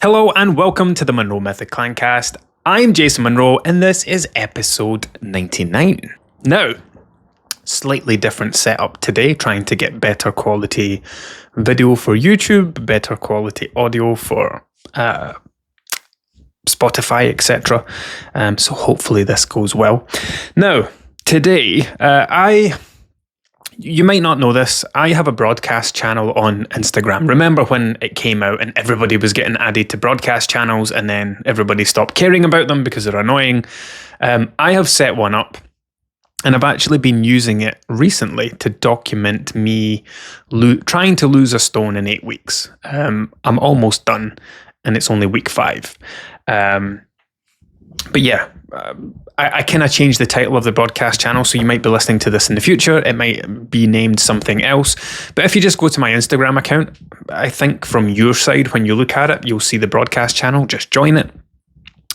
Hello and welcome to the Munro Method Clan cast. I'm Jason Munro and this is episode 99. Now, slightly different setup today, trying to get better quality video for YouTube, better quality audio for Spotify, etc. So hopefully this goes well. Now, today, you might not know this, I have a broadcast channel on Instagram. Remember when it came out and everybody was getting added to broadcast channels and then everybody stopped caring about them because they're annoying? I have set one up and I've actually been using it recently to document me trying to lose a stone in 8 weeks. I'm almost done and it's only week 5. But yeah, I kind of changed the title of the broadcast channel, so you might be listening to this in the future. It might be named something else. But if you just go to my Instagram account, I think from your side, when you look at it, you'll see the broadcast channel. Just join it.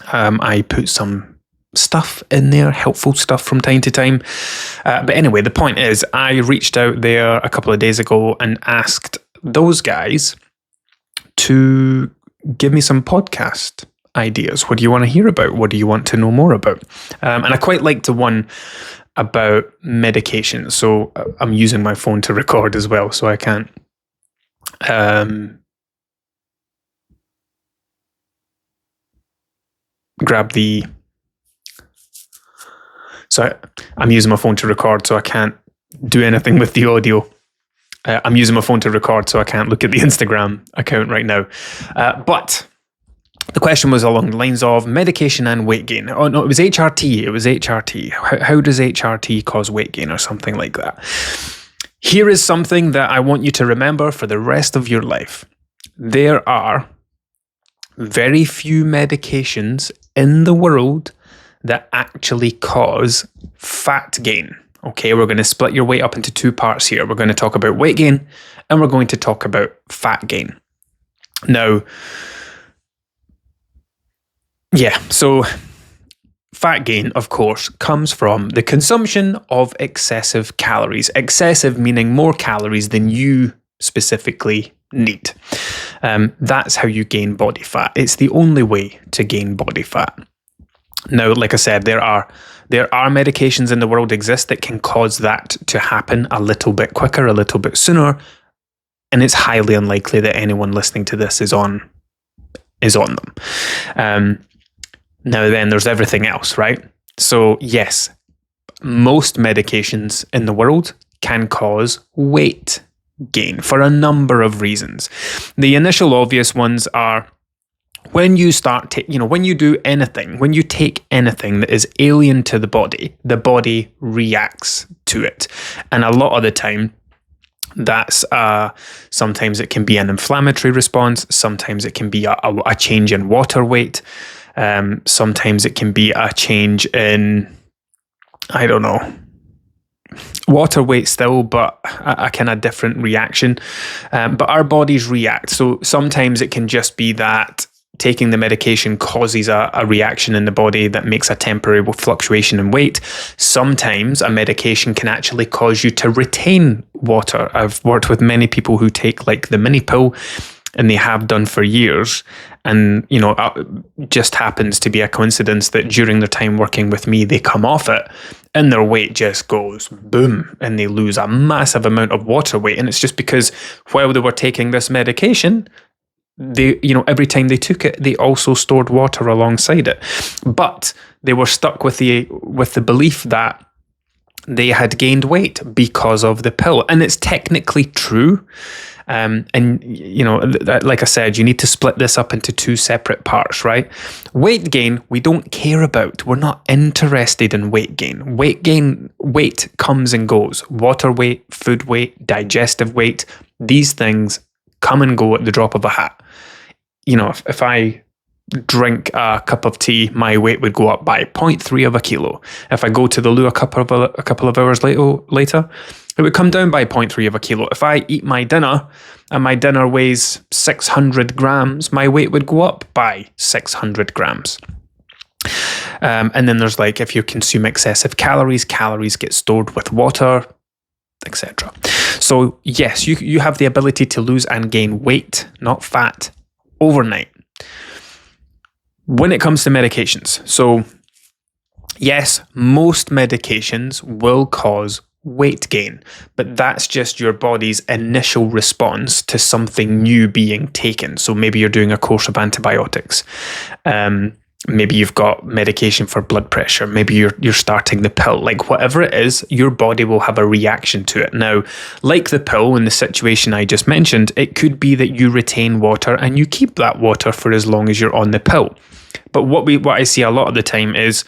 I put some stuff in there, helpful stuff from time to time. But anyway, the point is, I reached out there a couple of days ago and asked those guys to give me some podcast ideas. What do you want to hear about? What do you want to know more about? And I quite liked the one about medication. So I'm using my phone to record as well, so I can't grab the... So I'm using my phone to record, so I can't do anything with the audio. I'm using my phone to record, so I can't look at the Instagram account right now. But the question was along the lines of medication and weight gain. Oh no, it was HRT. It was HRT. How does HRT cause weight gain or something like that? Here is something that I want you to remember for the rest of your life. There are very few medications in the world that actually cause fat gain. Okay, we're going to split your weight up into 2 parts here. We're going to talk about weight gain and we're going to talk about fat gain. Now, yeah, so fat gain, of course, comes from the consumption of excessive calories. Excessive meaning more calories than you specifically need. That's how you gain body fat. It's the only way to gain body fat. Now, like I said, there are medications in the world exist that can cause that to happen a little bit quicker, a little bit sooner, and it's highly unlikely that anyone listening to this is on them. Now then, there's everything else, right? So yes, most medications in the world can cause weight gain for a number of reasons. The initial obvious ones are when you start, when you do anything, when you take anything that is alien to the body reacts to it. And a lot of the time, that's sometimes it can be an inflammatory response. Sometimes it can be a change in water weight. Sometimes it can be a change in, I don't know, water weight still, but a kind of different reaction. But our bodies react. So sometimes it can just be that taking the medication causes a reaction in the body that makes a temporary fluctuation in weight. Sometimes a medication can actually cause you to retain water. I've worked with many people who take like the mini pill, and they have done for years. And, just happens to be a coincidence that during their time working with me, they come off it and their weight just goes boom and they lose a massive amount of water weight. And it's just because while they were taking this medication, they, every time they took it, they also stored water alongside it. But they were stuck with the belief that they had gained weight because of the pill. And it's technically true. Like I said, you need to split this up into 2 separate parts, right? Weight gain, we don't care about. We're not interested in weight gain. Weight comes and goes. Water weight, food weight, digestive weight, these things come and go at the drop of a hat. If I drink a cup of tea, my weight would go up by 0.3 of a kilo. If I go to the loo a couple of hours later, it would come down by 0.3 of a kilo. If I eat my dinner and my dinner weighs 600 grams, my weight would go up by 600 grams. And then there's if you consume excessive calories get stored with water, etc. So yes, you have the ability to lose and gain weight, not fat, overnight. When it comes to medications, so yes, most medications will cause weight gain, but that's just your body's initial response to something new being taken. So maybe you're doing a course of antibiotics. Maybe you've got medication for blood pressure. Maybe you're starting the pill. Like whatever it is, your body will have a reaction to it. Now, like the pill in the situation I just mentioned, it could be that you retain water and you keep that water for as long as you're on the pill. But what I see a lot of the time is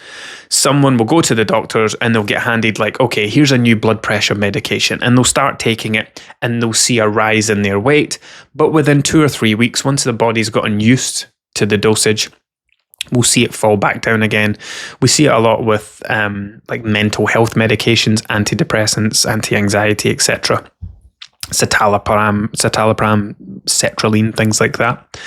someone will go to the doctors and they'll get handed like, okay, here's a new blood pressure medication, and they'll start taking it and they'll see a rise in their weight. But within 2 or 3 weeks, once the body's gotten used to the dosage, we'll see it fall back down again. We see it a lot with like mental health medications, antidepressants, anti-anxiety, etc. Citalopram, sertraline, things like that.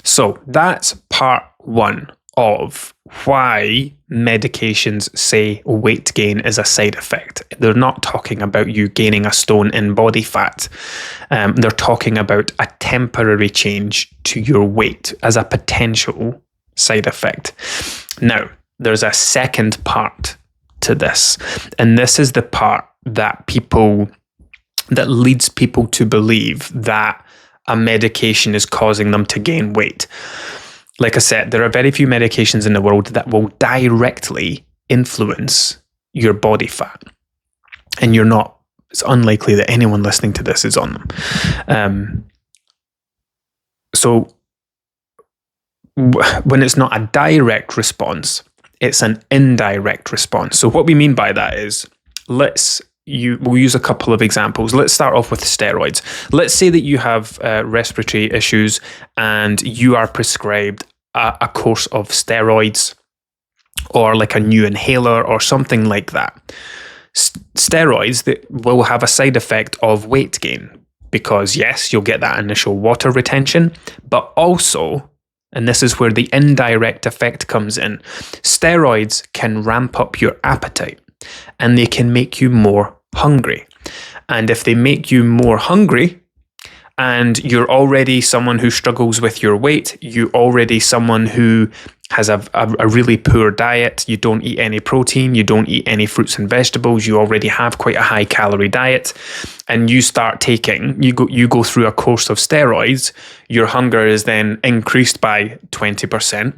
So that's part one of why medications say weight gain is a side effect. They're not talking about you gaining a stone in body fat. They're talking about a temporary change to your weight as a potential side effect. Now, there's a second part to this, and this is the part that leads people to believe that a medication is causing them to gain weight. Like I said, there are very few medications in the world that will directly influence your body fat. And it's unlikely that anyone listening to this is on them. So when it's not a direct response, it's an indirect response. So what we mean by that is, we'll use a couple of examples. Let's start off with steroids. Let's say that you have respiratory issues and you are prescribed a course of steroids or like a new inhaler or something like that. Steroids that will have a side effect of weight gain because yes, you'll get that initial water retention, but also, and this is where the indirect effect comes in, steroids can ramp up your appetite. And they can make you more hungry. And if they make you more hungry, and you're already someone who struggles with your weight, you're already someone who has a really poor diet, you don't eat any protein, you don't eat any fruits and vegetables, you already have quite a high calorie diet, and you go through a course of steroids, your hunger is then increased by 20%.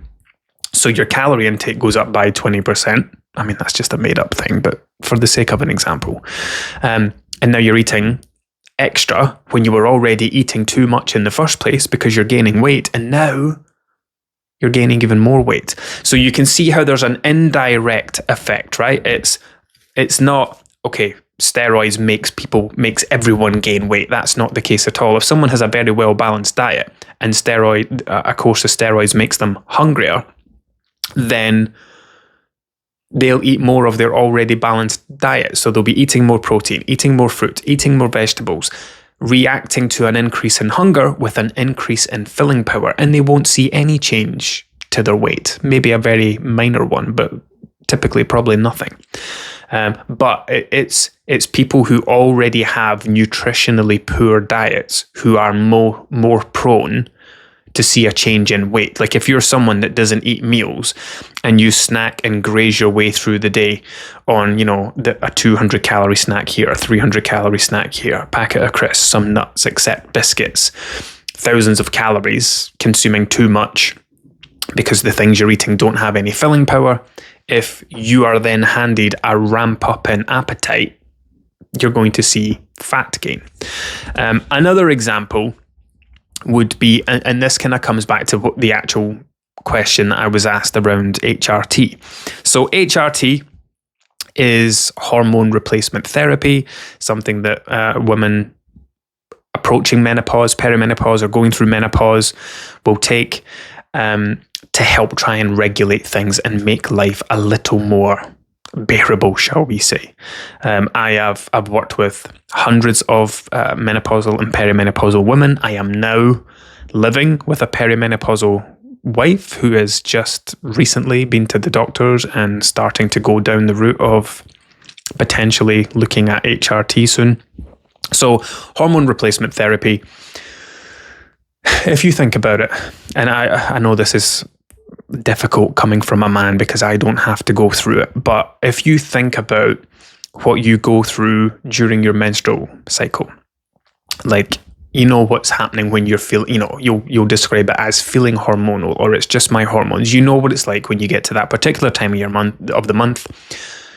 So your calorie intake goes up by 20%. I mean, that's just a made up thing, but for the sake of an example. And now you're eating extra when you were already eating too much in the first place because you're gaining weight, and now you're gaining even more weight. So you can see how there's an indirect effect, right? It's not, okay, steroids makes everyone gain weight. That's not the case at all. If someone has a very well-balanced diet and a course of steroids makes them hungrier, then they'll eat more of their already balanced diet. So they'll be eating more protein, eating more fruit, eating more vegetables, reacting to an increase in hunger with an increase in filling power, and they won't see any change to their weight. Maybe a very minor one, but typically probably nothing. But it's people who already have nutritionally poor diets who are more prone to see a change in weight. Like if you're someone that doesn't eat meals and you snack and graze your way through the day on, a 200 calorie snack here, a 300 calorie snack here, a packet of crisps, some nuts, except biscuits, thousands of calories, consuming too much because the things you're eating don't have any filling power. If you are then handed a ramp up in appetite, you're going to see fat gain. Another example would be, and this kind of comes back to what the actual question that I was asked around HRT. So HRT is hormone replacement therapy, something that women approaching menopause, perimenopause, or going through menopause will take to help try and regulate things and make life a little more bearable, shall we say. I've worked with hundreds of menopausal and perimenopausal women. I am now living with a perimenopausal wife who has just recently been to the doctors and starting to go down the route of potentially looking at HRT soon. So hormone replacement therapy, If you think about it, and I know this is difficult coming from a man because I don't have to go through it, but if you think about what you go through during your menstrual cycle, like, you know what's happening when you're feeling, you'll describe it as feeling hormonal, or it's just my hormones. You know what it's like when you get to that particular time of the month.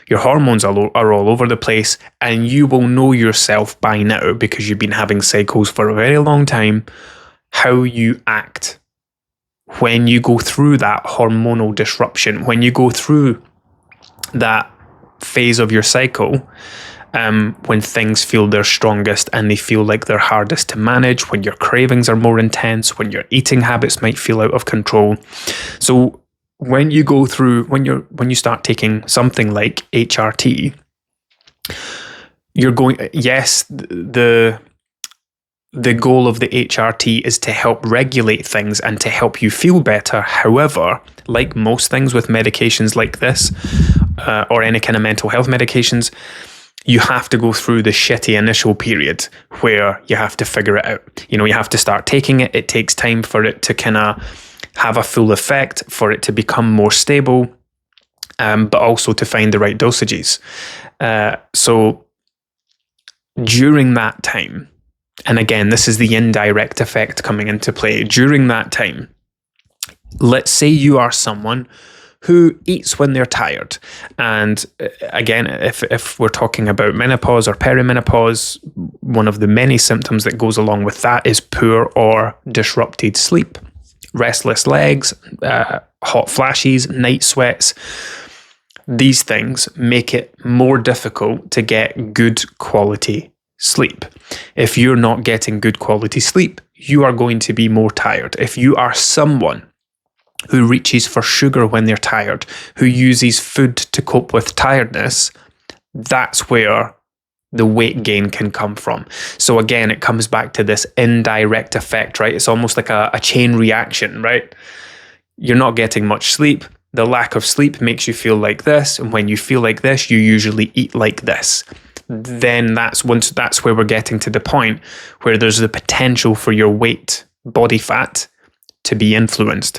Your hormones are all over the place, and you will know yourself by now, because you've been having cycles for a very long time, how you act when you go through that hormonal disruption, when you go through that phase of your cycle, when things feel their strongest and they feel like they're hardest to manage, when your cravings are more intense, when your eating habits might feel out of control. So when you go through, when you start taking something like HRT, you're going, yes, the goal of the HRT is to help regulate things and to help you feel better. However, like most things with medications like this, or any kind of mental health medications, you have to go through the shitty initial period where you have to figure it out. You have to start taking it. It takes time for it to kind of have a full effect, for it to become more stable, but also to find the right dosages. So during that time, and again, this is the indirect effect coming into play. During that time, let's say you are someone who eats when they're tired. And again, if we're talking about menopause or perimenopause, one of the many symptoms that goes along with that is poor or disrupted sleep, restless legs, hot flashes, night sweats. These things make it more difficult to get good quality sleep. If you're not getting good quality sleep, you are going to be more tired. If you are someone who reaches for sugar when they're tired, who uses food to cope with tiredness, that's where the weight gain can come from. So again, it comes back to this indirect effect, right? It's almost like a chain reaction, right? You're not getting much sleep. The lack of sleep makes you feel like this. And when you feel like this, you usually eat like this. Then that's where we're getting to the point where there's the potential for your weight, body fat, to be influenced.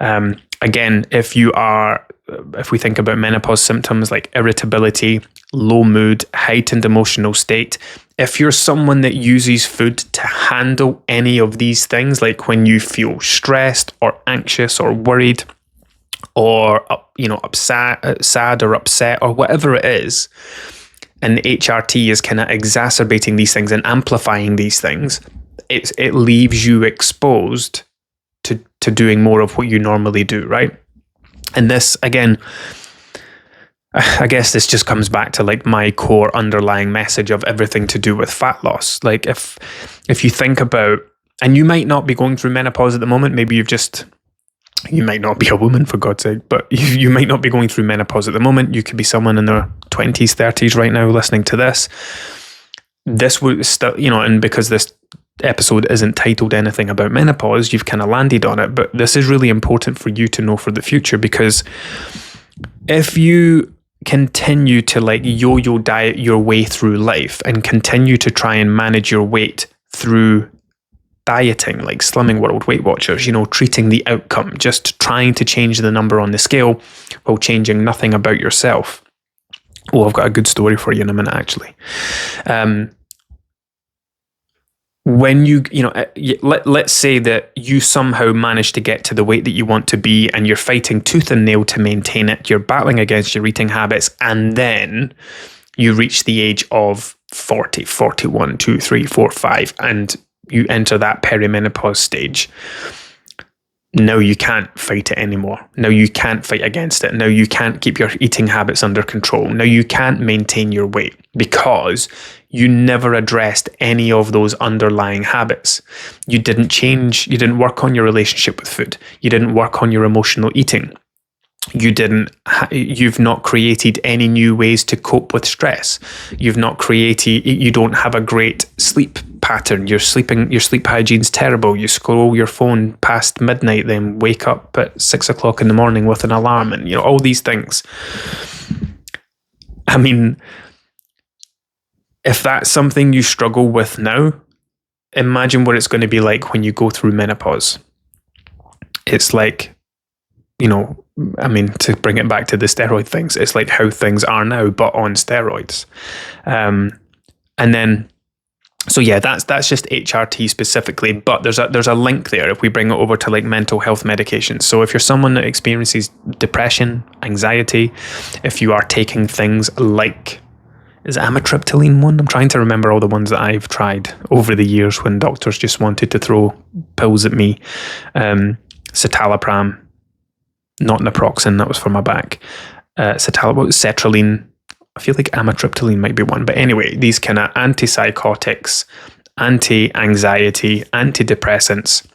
Again, if we think about menopause symptoms like irritability, low mood, heightened emotional state, if you're someone that uses food to handle any of these things, like when you feel stressed or anxious or worried, or sad or upset or whatever it is, and the HRT is kind of exacerbating these things and amplifying these things, it leaves you exposed to doing more of what you normally do, right? And this, again, I guess this just comes back to like my core underlying message of everything to do with fat loss. Like if you think about, and you might not be going through menopause at the moment, maybe you might not be a woman, for God's sake, but you might not be going through menopause at the moment. You could be someone in their 20s, 30s right now listening to this. This would still, and because this episode isn't titled anything about menopause, you've kind of landed on it. But this is really important for you to know for the future, because if you continue to like yo-yo diet your way through life and continue to try and manage your weight through dieting, like Slimming World, Weight Watchers, treating the outcome, just trying to change the number on the scale while changing nothing about yourself. Oh, I've got a good story for you in a minute, actually. When let's say that you somehow manage to get to the weight that you want to be, and you're fighting tooth and nail to maintain it, you're battling against your eating habits, and then you reach the age of 40, 41, 2, 3, 4, 5, and you enter that perimenopause stage. Now you can't fight it anymore. Now you can't fight against it. Now you can't keep your eating habits under control. Now you can't maintain your weight because you never addressed any of those underlying habits. You didn't change. You didn't work on your relationship with food. You didn't work on your emotional eating. You've not created any new ways to cope with stress. You don't have a great sleep pattern. Your sleep hygiene's terrible. You scroll your phone past midnight, then wake up at 6 o'clock in the morning with an alarm, and all these things. I mean, if that's something you struggle with now, imagine what it's going to be like when you go through menopause. It's like, to bring it back to the steroid things, it's like how things are now, but on steroids. And then, so yeah, that's just HRT specifically, but there's a link there if we bring it over to like mental health medications. So if you're someone that experiences depression, anxiety, if you are taking things like, is amitriptyline one? I'm trying to remember all the ones that I've tried over the years when doctors just wanted to throw pills at me. Citalopram, not naproxen, that was for my back. Sertraline. I feel like amitriptyline might be one. But anyway, these kind of antipsychotics, anti-anxiety, antidepressants,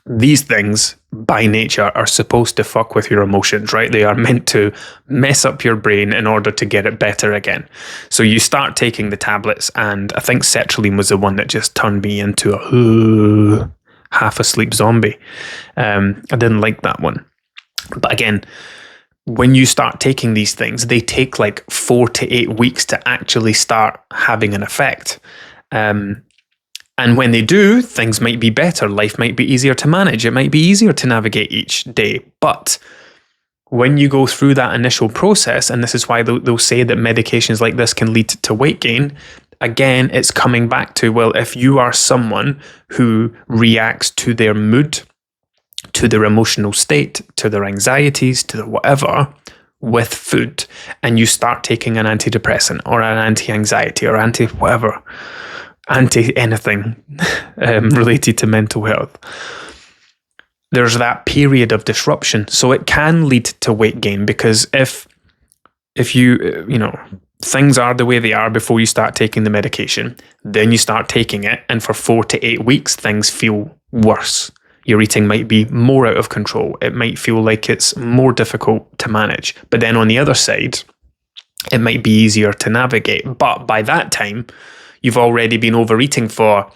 these things by nature are supposed to fuck with your emotions, right? They are meant to mess up your brain in order to get it better again. So you start taking the tablets, and I think sertraline was the one that just turned me into a half asleep zombie. I didn't like that one. But again, when you start taking these things, they take like 4 to 8 weeks to actually start having an effect. And when they do, things might be better. Life might be easier to manage. It might be easier to navigate each day. But when you go through that initial process, and this is why they'll say that medications like this can lead to weight gain, again, it's coming back to, well, if you are someone who reacts to their mood, to their emotional state, to their anxieties, to their whatever, with food, and you start taking an antidepressant or an anti-anxiety or anti-whatever, anti-anything related to mental health, there's that period of disruption. So it can lead to weight gain, because if you, things are the way they are before you start taking the medication, then you start taking it, and for 4 to 8 weeks, things feel worse. Your eating might be more out of control. It might feel like it's more difficult to manage. But then on the other side, it might be easier to navigate. But by that time, you've already been overeating for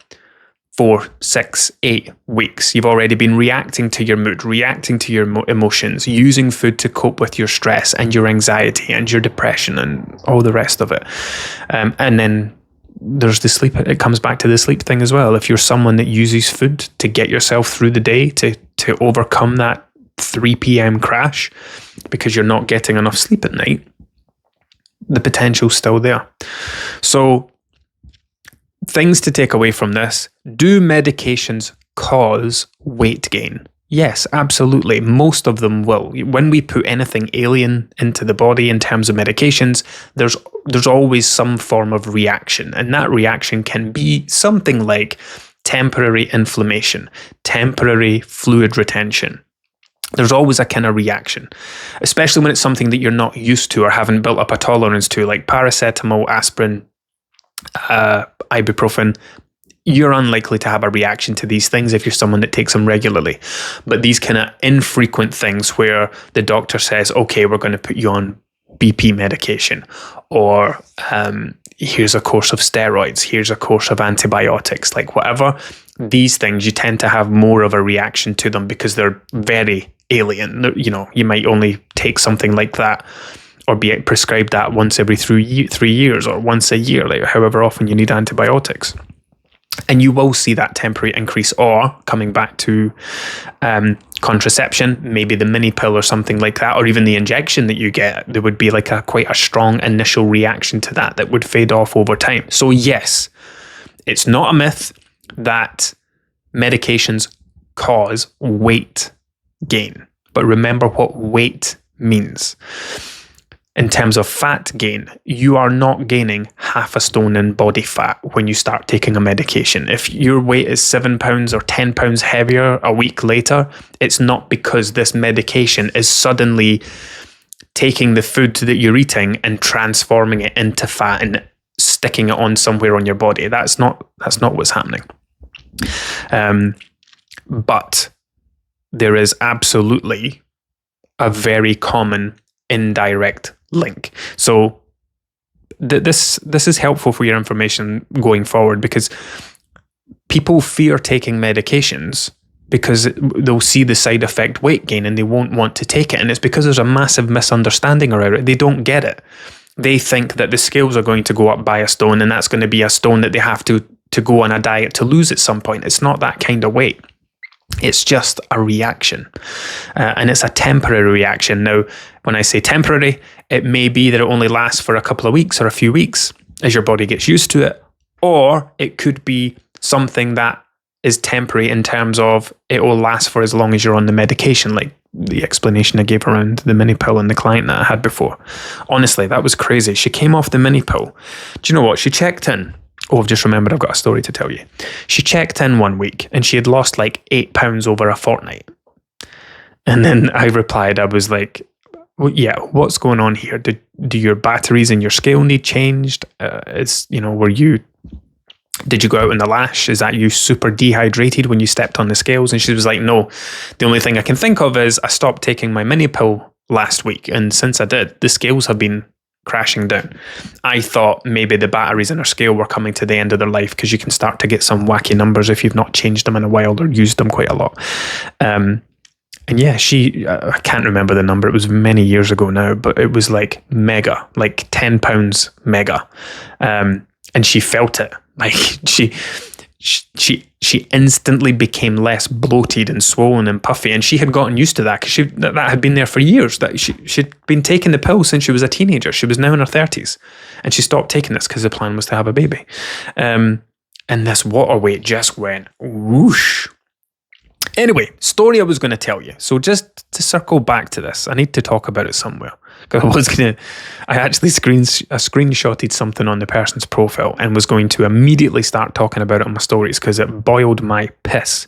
4, 6, 8 weeks. You've already been reacting to your mood, reacting to your emotions, using food to cope with your stress and your anxiety and your depression and all the rest of it. And then there's the sleep. It comes back to the sleep thing as well. If you're someone that uses food to get yourself through the day, to overcome that 3 p.m. crash because you're not getting enough sleep at night, the potential's still there. So things to take away from this: do medications cause weight gain? Yes, absolutely. Most of them will. When we put anything alien into the body in terms of medications, there's always some form of reaction. And that reaction can be something like temporary inflammation, temporary fluid retention. There's always a kind of reaction, especially when it's something that you're not used to or haven't built up a tolerance to, like paracetamol, aspirin, ibuprofen. You're unlikely to have a reaction to these things if you're someone that takes them regularly. But these kind of infrequent things where the doctor says, okay, we're going to put you on BP medication, or here's a course of steroids, here's a course of antibiotics, like whatever. These things, you tend to have more of a reaction to them because they're very alien. You might only take something like that or be prescribed that once every 3 years or once a year, like however often you need antibiotics. And you will see that temporary increase, or coming back to contraception, maybe the mini pill or something like that, or even the injection that you get, there would be like quite a strong initial reaction to that would fade off over time. So yes, it's not a myth that medications cause weight gain, but remember what weight means. In terms of fat gain, you are not gaining half a stone in body fat when you start taking a medication. If your weight is 7 pounds or 10 pounds heavier a week later, it's not because this medication is suddenly taking the food that you're eating and transforming it into fat and sticking it on somewhere on your body. That's not what's happening. But there is absolutely a very common indirect link. So this is helpful for your information going forward, because people fear taking medications because they'll see the side effect weight gain and they won't want to take it. And it's because there's a massive misunderstanding around it. They don't get it. They think that the scales are going to go up by a stone, and that's going to be a stone that they have to to go on a diet to lose at some point. It's not that kind of weight. It's just a reaction. And it's a temporary reaction. Now, when I say temporary, it may be that it only lasts for a couple of weeks or a few weeks as your body gets used to it. Or it could be something that is temporary in terms of it will last for as long as you're on the medication, like the explanation I gave around the mini pill and the client that I had before. Honestly, that was crazy. She came off the mini pill. Do you know what? She checked in. Oh, I've just remembered I've got a story to tell you. She checked in one week and she had lost like 8 pounds over a fortnight. And then I replied, I was like, well, yeah, what's going on here? Do your batteries in your scale need changed? Did you go out in the lash? Is that you super dehydrated when you stepped on the scales? And she was like, no, the only thing I can think of is I stopped taking my mini pill last week. And since I did, the scales have been crashing down. I thought maybe the batteries in her scale were coming to the end of their life, because you can start to get some wacky numbers if you've not changed them in a while or used them quite a lot. And yeah, I can't remember the number. It was many years ago now, but it was like mega, like 10 pounds mega. And she felt it. Like she instantly became less bloated and swollen and puffy, and she had gotten used to that because that had been there for years. That she'd been taking the pill since she was a teenager. She was now in her 30s, and she stopped taking this because the plan was to have a baby. And this water weight just went whoosh. Anyway, story I was going to tell you. So just to circle back to this, I need to talk about it somewhere. Because I actually screenshotted something on the person's profile and was going to immediately start talking about it on my stories because it boiled my piss.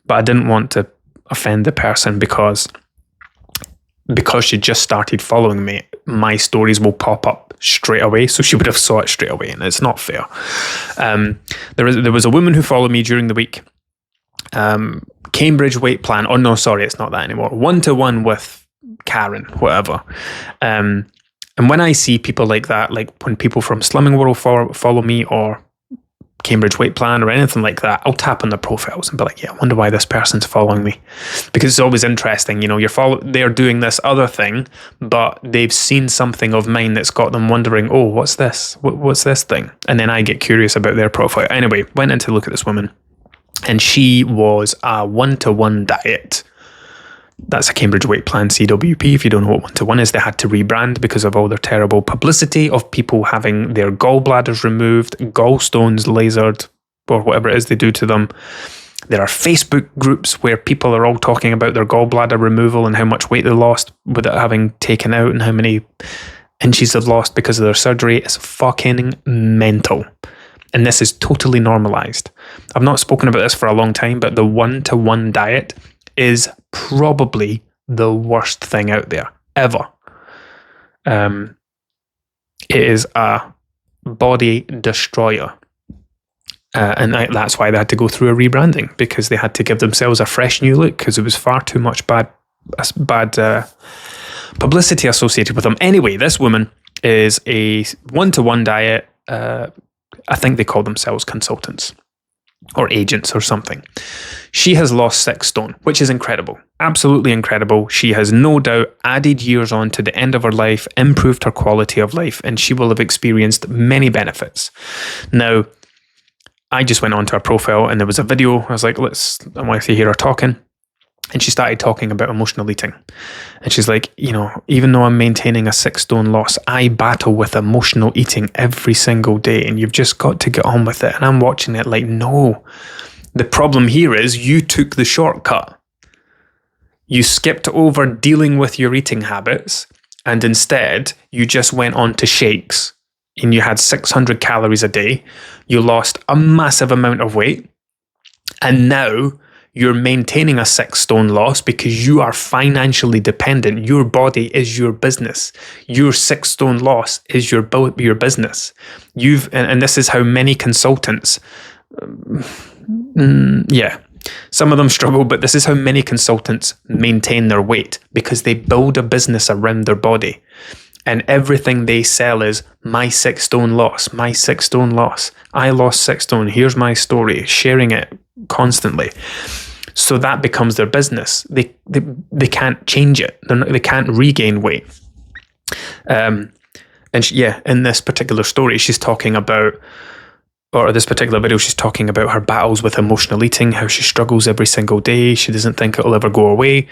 But I didn't want to offend the person because she just started following me. My stories will pop up straight away, so she would have saw it straight away, and it's not fair. There was a woman who followed me during the week. Cambridge weight plan. Oh no, sorry, it's not that anymore. 1-to-1 with Karen, whatever. And when I see people like that, like when people from Slimming World follow me, or Cambridge weight plan or anything like that, I'll tap on their profiles and be like, yeah, I wonder why this person's following me. Because it's always interesting, they're doing this other thing, but they've seen something of mine that's got them wondering, oh, what's this? What's this thing? And then I get curious about their profile. Anyway, went in to look at this woman, and she was a 1-to-1 diet. That's a Cambridge weight plan, CWP. If you don't know what 1-to-1 is, they had to rebrand because of all their terrible publicity of people having their gallbladders removed, gallstones lasered, or whatever it is they do to them. There are Facebook groups where people are all talking about their gallbladder removal and how much weight they lost with it having taken out and how many inches they've lost because of their surgery. It's fucking mental. And this is totally normalized. I've not spoken about this for a long time, but the 1-to-1 diet is probably the worst thing out there ever. It is a body destroyer. And that's why they had to go through a rebranding, because they had to give themselves a fresh new look, because there was far too much bad publicity associated with them. Anyway, this woman is a 1-to-1 diet. I think they call themselves consultants or agents or something. She has lost 6 stone, which is incredible. Absolutely incredible. She has no doubt added years on to the end of her life, improved her quality of life, and she will have experienced many benefits. Now, I just went onto her profile and there was a video. I was like, I want to hear her talking. And she started talking about emotional eating. And she's like, even though I'm maintaining a 6 stone loss, I battle with emotional eating every single day, and you've just got to get on with it. And I'm watching it like, no. The problem here is you took the shortcut. You skipped over dealing with your eating habits, and instead you just went on to shakes, and you had 600 calories a day. You lost a massive amount of weight, and now you're maintaining a 6 stone loss because you are financially dependent. Your body is your business. Your 6 stone loss is your business. And this is how many consultants, some of them struggle, but this is how many consultants maintain their weight, because they build a business around their body. And everything they sell is my 6 stone loss, my 6 stone loss. I lost 6 stone. Here's my story, sharing it constantly. So that becomes their business. They can't change it. They can't regain weight. In this particular story, she's talking about or this particular video, she's talking about her battles with emotional eating, how she struggles every single day. She doesn't think it'll ever go away.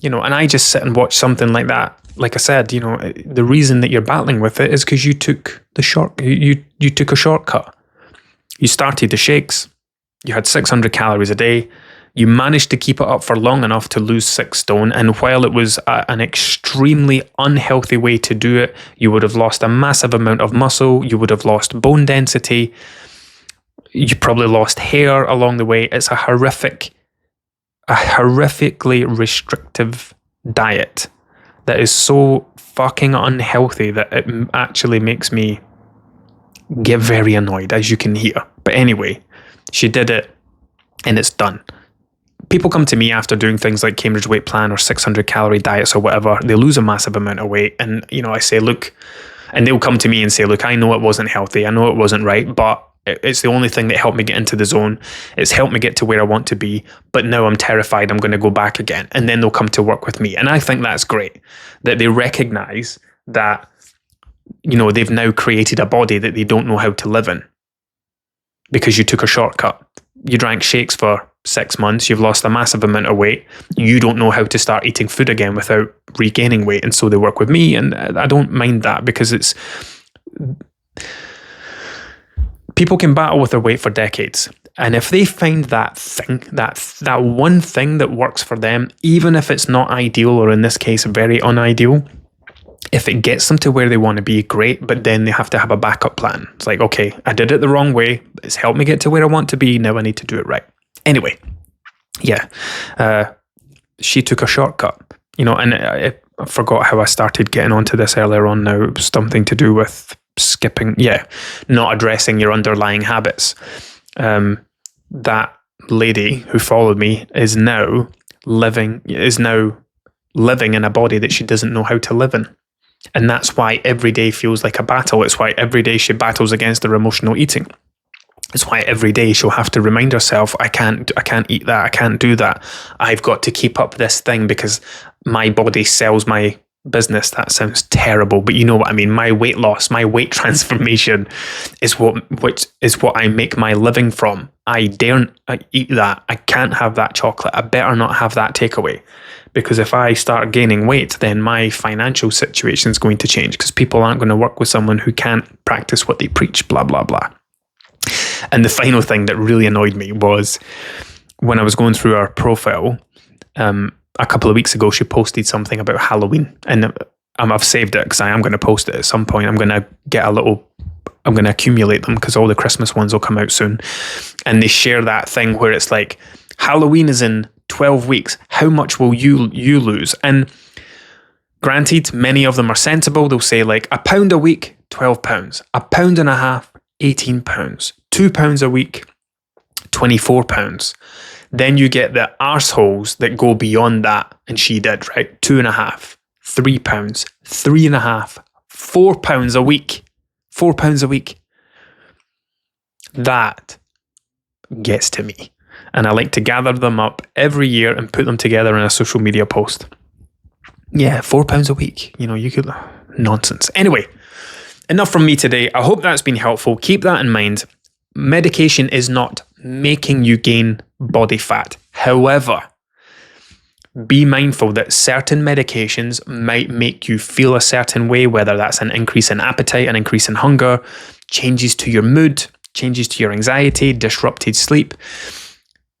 And I just sit and watch something like that. Like I said, the reason that you're battling with it is because you took you took a shortcut. You started the shakes. You had 600 calories a day. You managed to keep it up for long enough to lose 6 stone. And while it was an extremely unhealthy way to do it, you would have lost a massive amount of muscle. You would have lost bone density. You probably lost hair along the way. It's a horrifically restrictive diet that is so fucking unhealthy that it actually makes me get very annoyed, as you can hear. But anyway, she did it and it's done. People come to me after doing things like Cambridge Weight Plan or 600 calorie diets or whatever. They lose a massive amount of weight, and I say, look, and they'll come to me and say, look, I know it wasn't healthy, I know it wasn't right, but it's the only thing that helped me get into the zone. It's helped me get to where I want to be, but now I'm terrified I'm going to go back again. And then they'll come to work with me. And I think that's great, that they recognize that, they've now created a body that they don't know how to live in because you took a shortcut. You drank shakes for 6 months, you've lost a massive amount of weight. You don't know how to start eating food again without regaining weight. And so they work with me, and I don't mind that, because it's... People can battle with their weight for decades. And if they find that thing, that one thing that works for them, even if it's not ideal, or in this case, very unideal, if it gets them to where they want to be, great, but then they have to have a backup plan. It's like, okay, I did it the wrong way. It's helped me get to where I want to be. Now I need to do it right. Anyway, yeah, she took a shortcut, and I forgot how I started getting onto this earlier on now. It was something to do with not addressing your underlying habits. That lady who followed me is now living in a body that she doesn't know how to live in. And that's why every day feels like a battle. It's why every day she battles against her emotional eating. It's why every day she'll have to remind herself, I can't eat that, I can't do that. I've got to keep up this thing because my body sells my business. That sounds terrible, but you know what I mean. My weight loss, my weight transformation is what I make my living from. I daren't eat that. I can't have that chocolate. I better not have that takeaway, because if I start gaining weight, then my financial situation is going to change, because people aren't going to work with someone who can't practice what they preach, blah, blah, blah. And the final thing that really annoyed me was when I was going through her profile, a couple of weeks ago, she posted something about Halloween, and I've saved it because I am going to post it at some point. I'm going to accumulate them because all the Christmas ones will come out soon. And they share that thing where it's like, Halloween is in 12 weeks. How much will you lose? And granted, many of them are sensible. They'll say like £1 a week, £12, £1.50, £18, £2 a week, £24. Then you get the arseholes that go beyond that, and she did, right? £2.50, £3, £3.50, £4 a week. £4 a week. That gets to me. And I like to gather them up every year and put them together in a social media post. Yeah, £4 a week. You could... Nonsense. Anyway, enough from me today. I hope that's been helpful. Keep that in mind. Medication is not making you gain body fat. However, be mindful that certain medications might make you feel a certain way, whether that's an increase in appetite, an increase in hunger, changes to your mood, changes to your anxiety, disrupted sleep,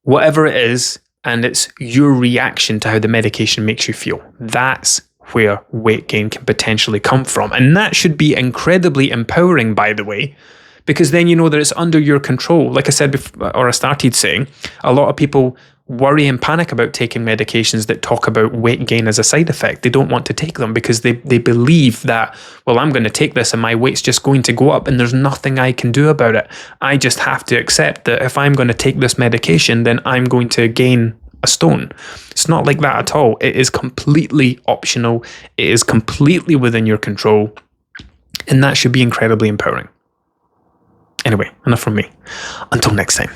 whatever it is, and it's your reaction to how the medication makes you feel. That's where weight gain can potentially come from. And that should be incredibly empowering, by the way, because then you know that it's under your control. Like I said before, or I started saying, a lot of people worry and panic about taking medications that talk about weight gain as a side effect. They don't want to take them because they believe that, well, I'm going to take this and my weight's just going to go up and there's nothing I can do about it. I just have to accept that if I'm going to take this medication, then I'm going to gain a stone. It's not like that at all. It is completely optional. It is completely within your control. And that should be incredibly empowering. Anyway, enough from me. Until next time.